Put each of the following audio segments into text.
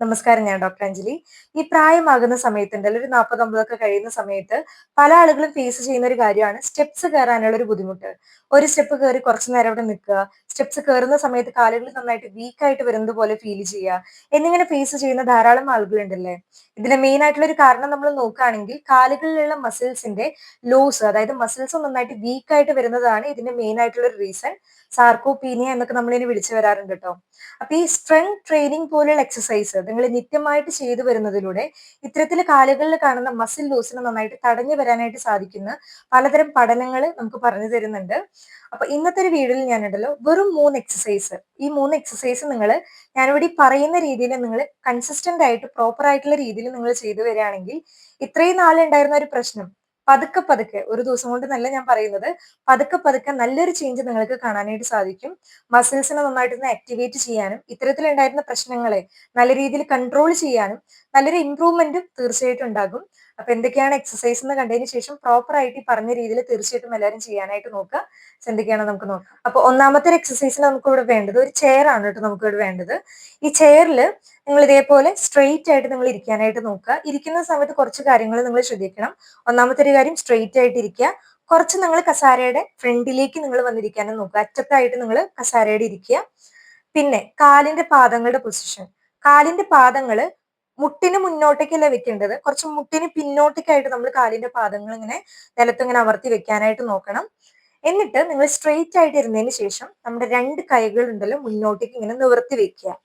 നമസ്കാരം. ഞാൻ ഡോക്ടർ അഞ്ജലി. ഈ പ്രായമാകുന്ന സമയത്തുണ്ടല്ലോ, ഒരു 40-50 കഴിയുന്ന സമയത്ത് പല ആളുകളും ഫേസ് ചെയ്യുന്ന ഒരു കാര്യമാണ് സ്റ്റെപ്സ് കയറാനുള്ള ഒരു ബുദ്ധിമുട്ട്. ഒരു സ്റ്റെപ്പ് കയറി കുറച്ചു നേരം അവിടെ നിൽക്കുക, സ്റ്റെപ്സ് കയറുന്ന സമയത്ത് കാലുകൾ നന്നായിട്ട് വീക്കായിട്ട് വരുന്നത് പോലെ ഫീൽ ചെയ്യുക, എന്നിങ്ങനെ ഫേസ് ചെയ്യുന്ന ധാരാളം ആളുകളുണ്ടല്ലേ. ഇതിന്റെ മെയിൻ ആയിട്ടുള്ള ഒരു കാരണം നമ്മൾ നോക്കുകയാണെങ്കിൽ കാലുകളിലുള്ള മസിൽസിന്റെ ലോസ്, അതായത് മസിൽസ് നന്നായിട്ട് വീക്കായിട്ട് വരുന്നതാണ് ഇതിന്റെ മെയിൻ ആയിട്ടുള്ള ഒരു റീസൺ. സാർക്കോപീനിയ എന്നൊക്കെ നമ്മൾ ഇതിനെ വിളിച്ചു വരാറുണ്ട് കേട്ടോ. അപ്പൊ ഈ സ്ട്രെങ്ത് ട്രെയിനിങ് പോലെയുള്ള എക്സസൈസ് നിങ്ങൾ നിത്യമായിട്ട് ചെയ്തു വരുന്നതിലൂടെ ഇത്തരത്തിൽ കാലുകളിൽ കാണുന്ന മസിൽ ലൂസിനെ നന്നായിട്ട് തടഞ്ഞു വരാനായിട്ട് സാധിക്കുന്ന പലതരം പഠനങ്ങൾ നമുക്ക് പറഞ്ഞു തരുന്നുണ്ട്. അപ്പൊ ഇന്നത്തെ ഒരു വീഡിയോയിൽ ഞാനുണ്ടല്ലോ വെറും 3 എക്സസൈസ്, ഈ 3 എക്സസൈസ് നിങ്ങൾ ഞാനിവിടെ ഈ പറയുന്ന രീതിയിൽ നിങ്ങൾ കൺസിസ്റ്റന്റ് ആയിട്ട് പ്രോപ്പർ ആയിട്ടുള്ള രീതിയിൽ നിങ്ങൾ ചെയ്തു വരികയാണെങ്കിൽ ഇത്രയും നാളുണ്ടായിരുന്ന ഒരു പ്രശ്നം പതുക്കെ പതുക്കെ, ഒരു ദിവസം കൊണ്ട് നല്ല ഞാൻ പറയുന്നത്, പതുക്കെ പതുക്കെ നല്ലൊരു ചേഞ്ച് നിങ്ങൾക്ക് കാണാനായിട്ട് സാധിക്കും. മസിൽസിനെ നന്നായിട്ടൊന്ന് ആക്ടിവേറ്റ് ചെയ്യാനും ഇത്തരത്തിലുണ്ടായിരുന്ന പ്രശ്നങ്ങളെ നല്ല രീതിയിൽ കൺട്രോൾ ചെയ്യാനും നല്ലൊരു ഇമ്പ്രൂവ്മെന്റും തീർച്ചയായിട്ടും ഉണ്ടാകും. അപ്പൊ എന്തൊക്കെയാണ് എക്സസൈസ് എന്ന് കണ്ടതിന് ശേഷം പ്രോപ്പർ ആയിട്ട് ഈ പറഞ്ഞ രീതിയിൽ തീർച്ചയായിട്ടും എല്ലാവരും ചെയ്യാനായിട്ട് നോക്കുക. എന്തൊക്കെയാണ് നമുക്ക് നോക്കാം. അപ്പൊ ഒന്നാമത്തെ ഒരു എക്സസൈസിന് നമുക്ക് ഇവിടെ വേണ്ടത് ഒരു ചെയർ ആണ് കേട്ടോ. നമുക്ക് ഇവിടെ വേണ്ടത് ഈ ചെയറിൽ നിങ്ങൾ ഇതേപോലെ സ്ട്രെയിറ്റ് ആയിട്ട് നിങ്ങൾ ഇരിക്കാനായിട്ട് നോക്കുക. ഇരിക്കുന്ന സമയത്ത് കുറച്ച് കാര്യങ്ങൾ നിങ്ങൾ ശ്രദ്ധിക്കണം. ഒന്നാമത്തെ ഒരു കാര്യം, സ്ട്രെയിറ്റ് ആയിട്ട് ഇരിക്കുക. കുറച്ച് നിങ്ങൾ കസാരയുടെ ഫ്രണ്ടിലേക്ക് നിങ്ങൾ വന്നിരിക്കാനും നോക്കുക. അറ്റത്തായിട്ട് നിങ്ങൾ കസാരയുടെ ഇരിക്കുക. പിന്നെ കാലിന്റെ പാദങ്ങളുടെ പൊസിഷൻ, കാലിന്റെ പാദങ്ങള് മുട്ടിന് മുന്നോട്ടേക്കല്ല വെക്കേണ്ടത്, കുറച്ച് മുട്ടിന് പിന്നോട്ടേക്കായിട്ട് നമ്മൾ കാലിന്റെ പാദങ്ങൾ ഇങ്ങനെ നിലത്ത് ഇങ്ങനെ അമർത്തി വെക്കാനായിട്ട് നോക്കണം. എന്നിട്ട് നിങ്ങൾ സ്ട്രെയിറ്റ് ആയിട്ട് ഇരുന്നതിന് ശേഷം നമ്മുടെ 2 കൈകൾ ഉണ്ടല്ലോ മുന്നോട്ടേക്ക് ഇങ്ങനെ നിവർത്തി വെക്കുക.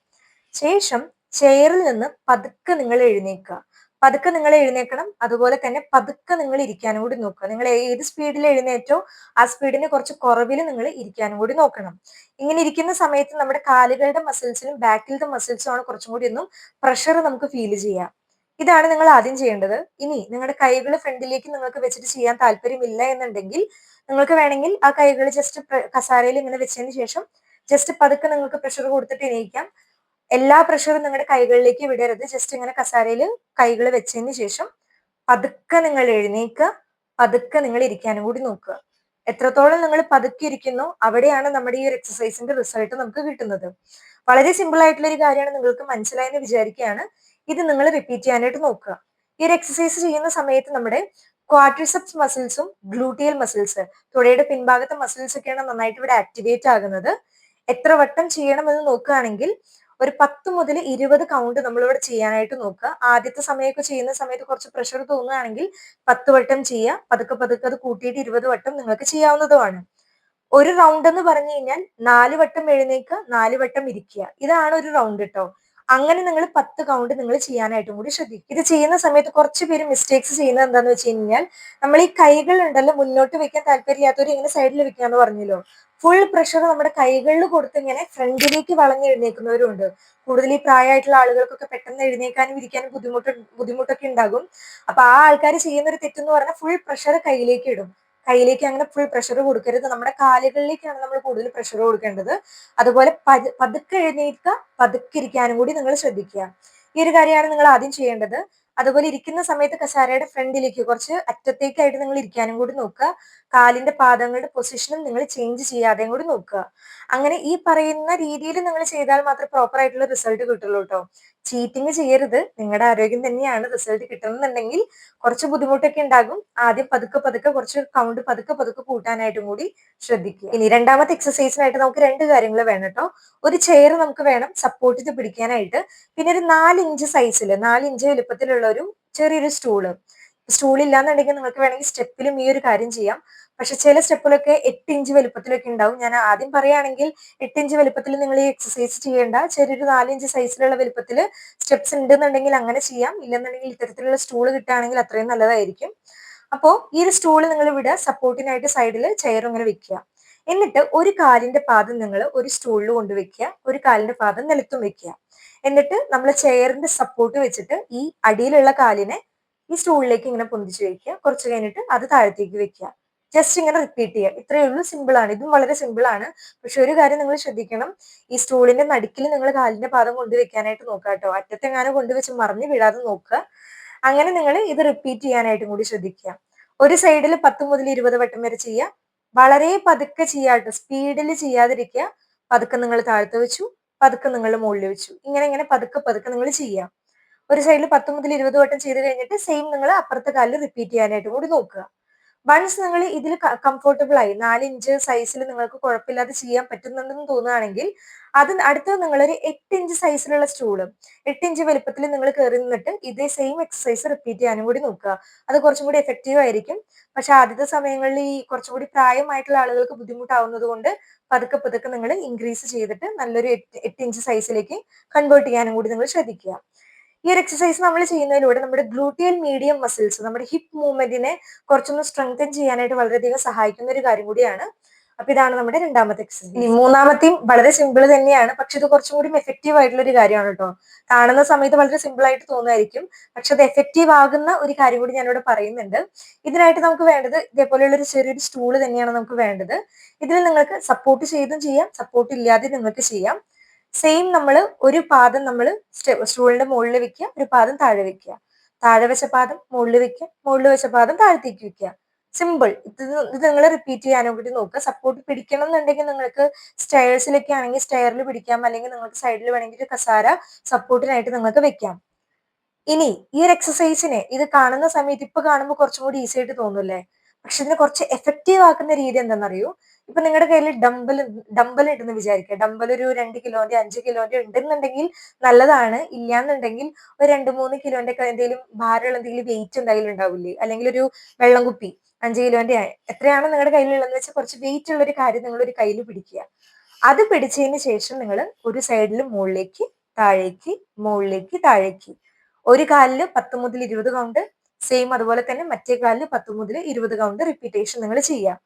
ശേഷം ചെയറിൽ നിന്ന് പതുക്കെ നിങ്ങൾ എഴുന്നേക്കുക. പതുക്കെ നിങ്ങൾ എഴുന്നേക്കണം. അതുപോലെ തന്നെ പതുക്കെ നിങ്ങൾ ഇരിക്കാനും കൂടി നോക്കുക. നിങ്ങൾ ഏത് സ്പീഡിൽ എഴുന്നേറ്റോ ആ സ്പീഡിന് കുറച്ച് കുറവിൽ നിങ്ങൾ ഇരിക്കാനും കൂടി നോക്കണം. ഇങ്ങനെ ഇരിക്കുന്ന സമയത്ത് നമ്മുടെ കാലുകളുടെ മസിൽസിനും ബാക്കിലത്തെ മസിൽസും ആണ് കുറച്ചും കൂടി ഒന്നും പ്രഷർ നമുക്ക് ഫീൽ ചെയ്യാം. ഇതാണ് നിങ്ങൾ ആദ്യം ചെയ്യേണ്ടത്. ഇനി നിങ്ങളുടെ കൈകൾ ഫ്രണ്ടിലേക്ക് നിങ്ങൾക്ക് വെച്ചിട്ട് ചെയ്യാൻ താല്പര്യമില്ല എന്നുണ്ടെങ്കിൽ നിങ്ങൾക്ക് വേണമെങ്കിൽ ആ കൈകൾ ജസ്റ്റ് കസാരയിൽ ഇങ്ങനെ വെച്ചതിന് ശേഷം ജസ്റ്റ് പതുക്കെ നിങ്ങൾക്ക് പ്രഷർ കൊടുത്തിട്ട് എണീക്കാം. എല്ലാ പ്രഷറും നിങ്ങളുടെ കൈകളിലേക്ക് വിടരുത്. ജസ്റ്റ് ഇങ്ങനെ കസാരയിൽ കൈകൾ വെച്ചതിന് ശേഷം പതുക്കെ നിങ്ങൾ എഴുന്നേക്കുക. പതുക്കെ നിങ്ങൾ ഇരിക്കാനും കൂടി നോക്കുക. എത്രത്തോളം നിങ്ങൾ പതുക്കെ ഇരിക്കുന്നു അവിടെയാണ് നമ്മുടെ ഈ ഒരു എക്സസൈസിന്റെ റിസൾട്ട് നമുക്ക് കിട്ടുന്നത്. വളരെ സിമ്പിൾ ആയിട്ടുള്ള ഒരു കാര്യമാണ്, നിങ്ങൾക്ക് മനസ്സിലായെന്ന് വിചാരിക്കുകയാണ്. ഇത് നിങ്ങൾ റിപ്പീറ്റ് ചെയ്യാനായിട്ട് നോക്കുക. ഈ ഒരു എക്സസൈസ് ചെയ്യുന്ന സമയത്ത് നമ്മുടെ ക്വാഡ്രിസെപ്സ് മസിൽസും ഗ്ലൂട്ടിയൽ മസിൽസ്, തുടയുടെ പിൻഭാഗത്തെ മസിൽസ് ഒക്കെയാണ് നന്നായിട്ട് ഇവിടെ ആക്ടിവേറ്റ് ആകുന്നത്. എത്ര വട്ടം ചെയ്യണമെന്ന് നോക്കുകയാണെങ്കിൽ ഒരു 10 മുതൽ 20 കൗണ്ട് നമ്മളിവിടെ ചെയ്യാനായിട്ട് നോക്കുക. ആദ്യത്തെ സമയമൊക്കെ ചെയ്യുന്ന സമയത്ത് കുറച്ച് പ്രഷർ തോന്നുകയാണെങ്കിൽ 10 വട്ടം ചെയ്യുക. പതുക്കെ പതുക്കെ അത് കൂട്ടിയിട്ട് 20 വട്ടം നിങ്ങൾക്ക് ചെയ്യാവുന്നതുമാണ്. ഒരു റൗണ്ട് എന്ന് പറഞ്ഞു കഴിഞ്ഞാൽ 4 വട്ടം എഴുന്നേക്കുക, 4 വട്ടം ഇരിക്കുക. ഇതാണ് ഒരു റൗണ്ട് കേട്ടോ. അങ്ങനെ നിങ്ങൾ 10 കൗണ്ട് നിങ്ങൾ ചെയ്യാനായിട്ടും കൂടി ശ്രദ്ധിക്കുക. ഇത് ചെയ്യുന്ന സമയത്ത് കുറച്ച് പേര് മിസ്റ്റേക്സ് ചെയ്യുന്നത് എന്താന്ന് വെച്ച് കഴിഞ്ഞാൽ, നമ്മൾ ഈ കൈകൾ ഉണ്ടല്ലോ മുന്നോട്ട് വെക്കാൻ താല്പര്യമില്ലാത്തവർ ഇങ്ങനെ സൈഡിൽ വെക്കാന്ന് പറഞ്ഞല്ലോ, ഫുൾ പ്രഷർ നമ്മുടെ കൈകളിൽ കൊടുത്ത് ഇങ്ങനെ ഫ്രണ്ടിലേക്ക് വളഞ്ഞ് എഴുന്നേക്കുന്നവരുണ്ട്. കൂടുതൽ ഈ പ്രായമായിട്ടുള്ള ആളുകൾക്കൊക്കെ പെട്ടെന്ന് എഴുന്നേക്കാനും ഇരിക്കാനും ബുദ്ധിമുട്ടൊക്കെ ഉണ്ടാകും. അപ്പൊ ആ ആൾക്കാർ ചെയ്യുന്ന ഒരു തെറ്റെന്ന് പറഞ്ഞാൽ ഫുൾ പ്രഷർ കയ്യിലേക്ക് ഇടും. കയ്യിലേക്ക് അങ്ങനെ ഫുൾ പ്രഷർ കൊടുക്കരുത്. നമ്മുടെ കാലുകളിലേക്കാണ് നമ്മൾ കൂടുതൽ പ്രഷർ കൊടുക്കേണ്ടത്. അതുപോലെ പതുക്കെ എഴുന്നേൽക്കുക, പതുക്കെ ഇരിക്കാനും കൂടി നിങ്ങൾ ശ്രദ്ധിക്കുക. ഈ ഒരു കാര്യമാണ് നിങ്ങൾ ആദ്യം ചെയ്യേണ്ടത്. അതുപോലെ ഇരിക്കുന്ന സമയത്ത് കസാരയുടെ ഫ്രണ്ടിലേക്ക് കുറച്ച് അറ്റത്തേക്കായിട്ട് നിങ്ങൾ ഇരിക്കാനും കൂടി നോക്കുക. കാലിന്റെ പാദങ്ങളുടെ പൊസിഷനും നിങ്ങൾ ചേഞ്ച് ചെയ്യാതെയും കൂടി നോക്കുക. അങ്ങനെ ഈ പറയുന്ന രീതിയിൽ നിങ്ങൾ ചെയ്താൽ മാത്രമേ പ്രോപ്പർ ആയിട്ടുള്ള റിസൾട്ട് കിട്ടുള്ളൂ കേട്ടോ. ചീറ്റിംഗ് ചെയ്യരുത്. നിങ്ങളുടെ ആരോഗ്യം തന്നെയാണ് റിസൾട്ട് കിട്ടണമെന്നുണ്ടെങ്കിൽ കുറച്ച് ബുദ്ധിമുട്ടൊക്കെ ഉണ്ടാകും. ആദ്യം പതുക്കെ പതുക്കെ കുറച്ച് കൗണ്ട് പതുക്കെ പതുക്കെ കൂട്ടാനായിട്ടും കൂടി ശ്രദ്ധിക്കുക. ഇനി രണ്ടാമത്തെ എക്സസൈസിനായിട്ട് നമുക്ക് 2 കാര്യങ്ങൾ വേണം കേട്ടോ. ഒരു ചെയർ നമുക്ക് വേണം സപ്പോർട്ട് ചെയ്ത് പിടിക്കാനായിട്ട്. പിന്നെ ഒരു 4 ഇഞ്ച് സൈസിൽ, 4 ഇഞ്ച് വലുപ്പത്തിലുള്ള ഒരു ചെറിയൊരു സ്റ്റൂൾ ഇല്ലാന്നുണ്ടെങ്കിൽ നിങ്ങൾക്ക് വേണമെങ്കിൽ സ്റ്റെപ്പിലും ഈ ഒരു കാര്യം ചെയ്യാം. പക്ഷെ ചില സ്റ്റെപ്പിലൊക്കെ 8 ഇഞ്ച് വലുപ്പത്തിലൊക്കെ ഉണ്ടാവും. ഞാൻ ആദ്യം പറയുകയാണെങ്കിൽ 8 ഇഞ്ച് വലുപ്പത്തിൽ നിങ്ങൾ ഈ എക്സസൈസ് ചെയ്യേണ്ട. ചെറിയൊരു 4 ഇഞ്ച് സൈസിലുള്ള വലുപ്പത്തിൽ സ്റ്റെപ്സ് ഉണ്ടെന്നുണ്ടെങ്കിൽ അങ്ങനെ ചെയ്യാം. ഇല്ലെന്നുണ്ടെങ്കിൽ ഇത്തരത്തിലുള്ള സ്റ്റൂൾ കിട്ടുകയാണെങ്കിൽ അത്രയും നല്ലതായിരിക്കും. അപ്പോ ഈ ഒരു സ്റ്റൂൾ നിങ്ങൾ ഇവിടെ സപ്പോർട്ടിനായിട്ട് സൈഡിൽ ചെയർ ഇങ്ങനെ വെക്കുക. എന്നിട്ട് ഒരു കാലിന്റെ പാദം നിങ്ങൾ ഒരു സ്റ്റൂളിൽ കൊണ്ടുവെക്കുക, ഒരു കാലിന്റെ പാദം നിലത്തും വെക്കുക. എന്നിട്ട് നമ്മൾ ചെയറിന്റെ സപ്പോർട്ട് വെച്ചിട്ട് ഈ അടിയിലുള്ള കാലിനെ ഈ സ്റ്റൂളിലേക്ക് ഇങ്ങനെ പൊന്തിച്ച് വെക്കുക. കുറച്ച് കഴിഞ്ഞിട്ട് അത് താഴത്തേക്ക് വെക്കുക. ജസ്റ്റ് ഇങ്ങനെ റിപ്പീറ്റ് ചെയ്യുക. ഇത്രയേ ഉള്ളൂ. സിമ്പിൾ ആണ്. ഇതും വളരെ സിമ്പിൾ ആണ്. പക്ഷെ ഒരു കാര്യം നിങ്ങൾ ശ്രദ്ധിക്കണം, ഈ സ്റ്റൂളിന്റെ നടുക്കിൽ നിങ്ങൾ കാലിന്റെ പാദം കൊണ്ടുവെക്കാനായിട്ട് നോക്കുക കേട്ടോ. അറ്റത്തെങ്ങാനും കൊണ്ടുവച്ച് മറിഞ്ഞു വീഴാതെ നോക്കുക. അങ്ങനെ നിങ്ങൾ ഇത് റിപ്പീറ്റ് ചെയ്യാനായിട്ടും കൂടി ശ്രദ്ധിക്കുക. ഒരു സൈഡിൽ 10 മുതൽ 20 വട്ടം വരെ ചെയ്യുക. വളരെ പതുക്കെ ചെയ്യാട്ടോ, സ്പീഡിൽ ചെയ്യാതിരിക്കുക. പതുക്കെ നിങ്ങൾ താഴ്ത്തു വെച്ചു, പതുക്കെ നിങ്ങൾ മുകളിൽ വെച്ചു. ഇങ്ങനെ പതുക്കെ പതുക്കെ നിങ്ങൾ ചെയ്യാം. ഒരു സൈഡിൽ 10 മുതൽ 20 വട്ടം ചെയ്ത് കഴിഞ്ഞിട്ട് സെയിം നിങ്ങൾ അപ്പുറത്തെ കാലിൽ റിപ്പീറ്റ് ചെയ്യാനായിട്ട് കൂടി നോക്കുക. വൺസ് നിങ്ങൾ ഇതിൽ കംഫർട്ടബിൾ ആയി 4 ഇഞ്ച് സൈസിൽ നിങ്ങൾക്ക് കുഴപ്പമില്ലാതെ ചെയ്യാൻ പറ്റുന്നുണ്ടെന്ന് തോന്നുകയാണെങ്കിൽ അടുത്തത് നിങ്ങളൊരു 8 ഇഞ്ച് സൈസിലുള്ള സ്റ്റൂള് 8 ഇഞ്ച് വലുപ്പത്തിൽ നിങ്ങൾ കയറി നിന്നിട്ട് ഇതേ സെയിം എക്സസൈസ് റിപ്പീറ്റ് ചെയ്യാനും കൂടി നോക്കുക. അത് കുറച്ചും കൂടി എഫക്റ്റീവ് ആയിരിക്കും. പക്ഷെ ആദ്യത്തെ സമയങ്ങളിൽ ഈ കുറച്ചും കൂടി പ്രായമായിട്ടുള്ള ആളുകൾക്ക് ബുദ്ധിമുട്ടാവുന്നത് കൊണ്ട് പതുക്കെ പതുക്കെ നിങ്ങൾ ഇൻക്രീസ് ചെയ്തിട്ട് നല്ലൊരു 8 ഇഞ്ച് സൈസിലേക്ക് കൺവേർട്ട് ചെയ്യാനും കൂടി നിങ്ങൾ ശ്രദ്ധിക്കുക. ഈ ഒരു എക്സസൈസ് നമ്മൾ ചെയ്യുന്നതിലൂടെ നമ്മുടെ ഗ്ലൂട്ടിയൽ മീഡിയം മസിൽസ് നമ്മുടെ ഹിപ്പ് മൂവ്മെന്റിനെ കുറച്ചൊന്ന് സ്ട്രെങ്തൻ ചെയ്യാനായിട്ട് വളരെയധികം സഹായിക്കുന്ന ഒരു കാര്യം കൂടിയാണ്. അപ്പൊ ഇതാണ് നമ്മുടെ രണ്ടാമത്തെ എക്സസൈസ്. ഇനി മൂന്നാമത്തെയും വളരെ സിമ്പിൾ തന്നെയാണ്, പക്ഷെ ഇത് കുറച്ചും കൂടി എഫക്റ്റീവ് ആയിട്ടുള്ള ഒരു കാര്യമാണ് കേട്ടോ. കാണുന്ന സമയത്ത് വളരെ സിമ്പിൾ ആയിട്ട് തോന്നുമായിരിക്കും, പക്ഷെ അത് എഫക്റ്റീവ് ആകുന്ന ഒരു കാര്യം കൂടി ഞാനിവിടെ പറയുന്നുണ്ട്. ഇതിനായിട്ട് നമുക്ക് വേണ്ടത് ഇതേപോലെയുള്ള ഒരു ചെറിയൊരു സ്റ്റൂള് തന്നെയാണ് നമുക്ക് വേണ്ടത്. ഇതിൽ നിങ്ങൾക്ക് സപ്പോർട്ട് ചെയ്തും ചെയ്യാം, സപ്പോർട്ട് ഇല്ലാതെ നിങ്ങൾക്ക് ചെയ്യാം. സെയിം നമ്മൾ ഒരു പാദം നമ്മൾ സ്റ്റൂളിന്റെ മുകളിൽ വെക്കുക, ഒരു പാദം താഴെ വെക്കുക, താഴെ വെച്ച പാദം മുകളിൽ വെക്കുക, മുകളിൽ വെച്ച പാദം താഴത്തേക്ക് വെക്കുക. സിമ്പിൾ. ഇത് നിങ്ങൾ റിപ്പീറ്റ് ചെയ്യാനും കൂടി നോക്കുക. സപ്പോർട്ട് പിടിക്കണം എന്നുണ്ടെങ്കിൽ നിങ്ങൾക്ക് സ്റ്റെയർസിലൊക്കെ ആണെങ്കിൽ സ്റ്റെയറിൽ പിടിക്കാം, അല്ലെങ്കിൽ നിങ്ങൾക്ക് സൈഡിൽ വേണമെങ്കിൽ ഒരു കസാര സപ്പോർട്ടിനായിട്ട് നിങ്ങൾക്ക് വെക്കാം. ഇനി ഈ ഒരു എക്സസൈസിനെ ഇത് കാണുന്ന സമയത്ത് ഇപ്പൊ കാണുമ്പോൾ കുറച്ചും കൂടി ഈസി ആയിട്ട് തോന്നുമല്ലേ? പക്ഷെ ഇതിനെ കുറച്ച് എഫക്റ്റീവ് ആക്കുന്ന രീതി എന്താണെന്നറിയോ? ഇപ്പൊ നിങ്ങളുടെ കയ്യിൽ ഡമ്പൽ ഉണ്ടെന്ന് വിചാരിക്കുക. ഡമ്പൽ ഒരു 2 കിലോന്റെ 5 കിലോന്റെ ഉണ്ടെന്നുണ്ടെങ്കിൽ നല്ലതാണ്. ഇല്ലാന്നുണ്ടെങ്കിൽ ഒരു 2-3 കിലോന്റെ ഒക്കെ എന്തെങ്കിലും ഭാരമുള്ള എന്തെങ്കിലും വെയിറ്റ് എന്തായാലും ഉണ്ടാവില്ലേ? അല്ലെങ്കിൽ ഒരു വെള്ളം കുപ്പി 5 കിലോന്റെ എത്രയാണോ നിങ്ങളുടെ കയ്യിലുള്ളതെന്ന് വെച്ചാൽ കുറച്ച് വെയിറ്റ് ഉള്ള ഒരു കാര്യം നിങ്ങൾ ഒരു കയ്യിൽ പിടിക്കുക. അത് പിടിച്ചതിന് ശേഷം നിങ്ങൾ ഒരു സൈഡിൽ മുകളിലേക്ക് താഴേക്ക്, മുകളിലേക്ക് താഴേക്ക്, ഒരു കാലില് 10 മുതൽ 20 കൗണ്ട്, സെയിം അതുപോലെ തന്നെ മറ്റേ കാലില് 10 മുതൽ 20 കൗണ്ട് റിപ്പീറ്റേഷൻ നിങ്ങൾ ചെയ്യാം.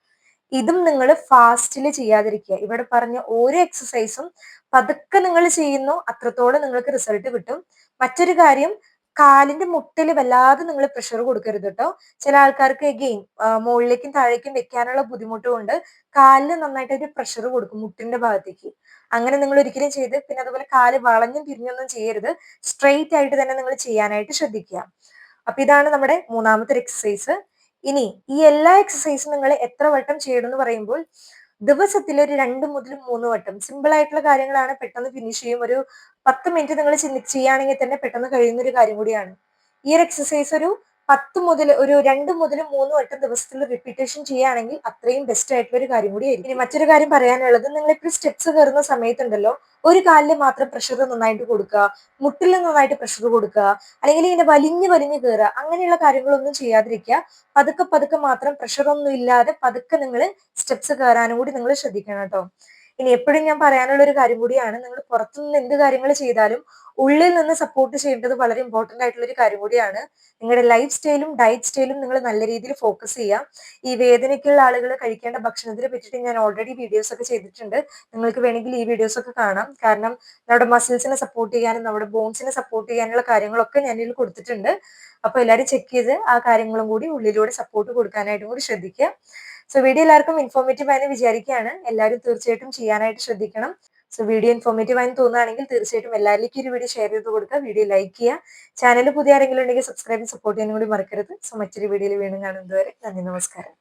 ഇതും നിങ്ങൾ ഫാസ്റ്റിൽ ചെയ്യാതിരിക്കുക. ഇവിടെ പറഞ്ഞ ഓരോ എക്സസൈസും പതുക്കെ നിങ്ങൾ ചെയ്യുന്നു, അത്രത്തോളം നിങ്ങൾക്ക് റിസൾട്ട് കിട്ടും. മറ്റൊരു കാര്യം, കാലിന്റെ മുട്ടിൽ വല്ലാതെ നിങ്ങൾ പ്രഷർ കൊടുക്കരുത് കേട്ടോ. ചില ആൾക്കാർക്ക് എഗെയിൻ മുകളിലേക്കും താഴേക്കും വെക്കാനുള്ള ബുദ്ധിമുട്ട് കൊണ്ട് കാലിന് നന്നായിട്ട് ഒരു പ്രഷർ കൊടുക്കും മുട്ടിന്റെ ഭാഗത്തേക്ക്. അങ്ങനെ നിങ്ങൾ ഒരിക്കലും ചെയ്ത് പിന്നെ അതുപോലെ കാല് വളഞ്ഞും തിരിഞ്ഞൊന്നും ചെയ്യരുത്. സ്ട്രെയിറ്റ് ആയിട്ട് തന്നെ നിങ്ങൾ ചെയ്യാനായിട്ട് ശ്രദ്ധിക്കുക. അപ്പൊ ഇതാണ് നമ്മുടെ മൂന്നാമത്തെ എക്സസൈസ്. ഇനി ഈ എല്ലാ എക്സസൈസും നിങ്ങൾ എത്ര വട്ടം ചെയ്യണം എന്ന് പറയുമ്പോൾ ദിവസത്തിൽ ഒരു 2 മുതൽ 3 വട്ടം. സിമ്പിൾ ആയിട്ടുള്ള കാര്യങ്ങളാണ്, പെട്ടെന്ന് ഫിനിഷ് ചെയ്യും. ഒരു 10 മിനിറ്റ് നിങ്ങൾ ചെയ്യുകയാണെങ്കിൽ തന്നെ പെട്ടെന്ന് കഴിയുന്ന ഒരു കാര്യം കൂടിയാണ്. ഈ ഒരു എക്സസൈസ് ഒരു 2 മുതൽ 3 വട്ടം ദിവസത്തിൽ റിപ്പീറ്റേഷൻ ചെയ്യുകയാണെങ്കിൽ അത്രയും ബെസ്റ്റ് ആയിട്ടുള്ള ഒരു കാര്യം കൂടിയായിരിക്കും. ഇനി മറ്റൊരു കാര്യം പറയാനുള്ളത്, നിങ്ങൾ ഇപ്പോൾ സ്റ്റെപ്സ് കയറുന്ന സമയത്തുണ്ടല്ലോ, ഒരു കാലിൽ മാത്രം പ്രഷർ നന്നായിട്ട് കൊടുക്കുക, മുട്ടിൽ നന്നായിട്ട് പ്രഷർ കൊടുക്കുക, അല്ലെങ്കിൽ ഇങ്ങനെ വലിഞ്ഞ് കയറുക, അങ്ങനെയുള്ള കാര്യങ്ങളൊന്നും ചെയ്യാതിരിക്കുക. പതുക്കെ പതുക്കെ മാത്രം പ്രഷർ ഒന്നും ഇല്ലാതെ പതുക്കെ നിങ്ങൾ സ്റ്റെപ്സ് കയറാനും കൂടി നിങ്ങൾ ശ്രദ്ധിക്കണം കേട്ടോ. ഇനി എപ്പോഴും ഞാൻ പറയാനുള്ള ഒരു കാര്യം കൂടിയാണ്, നിങ്ങൾ പുറത്തുനിന്ന് എന്ത് കാര്യങ്ങൾ ചെയ്താലും ഉള്ളിൽ നിന്ന് സപ്പോർട്ട് ചെയ്യേണ്ടത് വളരെ ഇമ്പോർട്ടന്റ് ആയിട്ടുള്ള ഒരു കാര്യം കൂടിയാണ്. നിങ്ങളുടെ ലൈഫ് സ്റ്റൈലും ഡയറ്റ് സ്റ്റൈലും നിങ്ങൾ നല്ല രീതിയിൽ ഫോക്കസ് ചെയ്യാം. ഈ വേദനയ്ക്കുള്ള ആളുകൾ കഴിക്കേണ്ട ഭക്ഷണത്തിനെ പറ്റിയിട്ട് ഞാൻ ഓൾറെഡി വീഡിയോസ് ഒക്കെ ചെയ്തിട്ടുണ്ട്. നിങ്ങൾക്ക് വേണമെങ്കിൽ ഈ വീഡിയോസ് ഒക്കെ കാണാം. കാരണം നമ്മുടെ മസിൽസിനെ സപ്പോർട്ട് ചെയ്യാനും നമ്മുടെ ബോൺസിനെ സപ്പോർട്ട് ചെയ്യാനുള്ള കാര്യങ്ങളൊക്കെ ഞാൻ ഇതിൽ കൊടുത്തിട്ടുണ്ട്. അപ്പൊ എല്ലാവരും ചെക്ക് ചെയ്ത് ആ കാര്യങ്ങളും കൂടി ഉള്ളിലൂടെ സപ്പോർട്ട് കൊടുക്കാനായിട്ടും കൂടി ശ്രദ്ധിക്കുക. സോ വീഡിയോ എല്ലാവർക്കും ഇൻഫോർമേറ്റീവ് ആയെന്ന് വിചാരിക്കുകയാണ്. എല്ലാവരും തീർച്ചയായിട്ടും ചെയ്യാനായിട്ട് ശ്രദ്ധിക്കണം. സോ വീഡിയോ ഇൻഫോർമേറ്റീവ് ആയി തോന്നുകയാണെങ്കിൽ തീർച്ചയായിട്ടും എല്ലാവരിലേക്കും ഒരു വീഡിയോ ഷെയർ ചെയ്ത് കൊടുക്കുക, വീഡിയോ ലൈക്ക് ചെയ്യുക. ചാനൽ പുതിയ ആരെങ്കിലും ഉണ്ടെങ്കിൽ സബ്സ്ക്രൈബ് സപ്പോർട്ട് ചെയ്യാനും കൂടി മറക്കരുത്. സോ മറ്റൊരു വീഡിയോയിൽ വീണ്ടും കാണുന്നതുവരെ നന്ദി, നമസ്കാരം.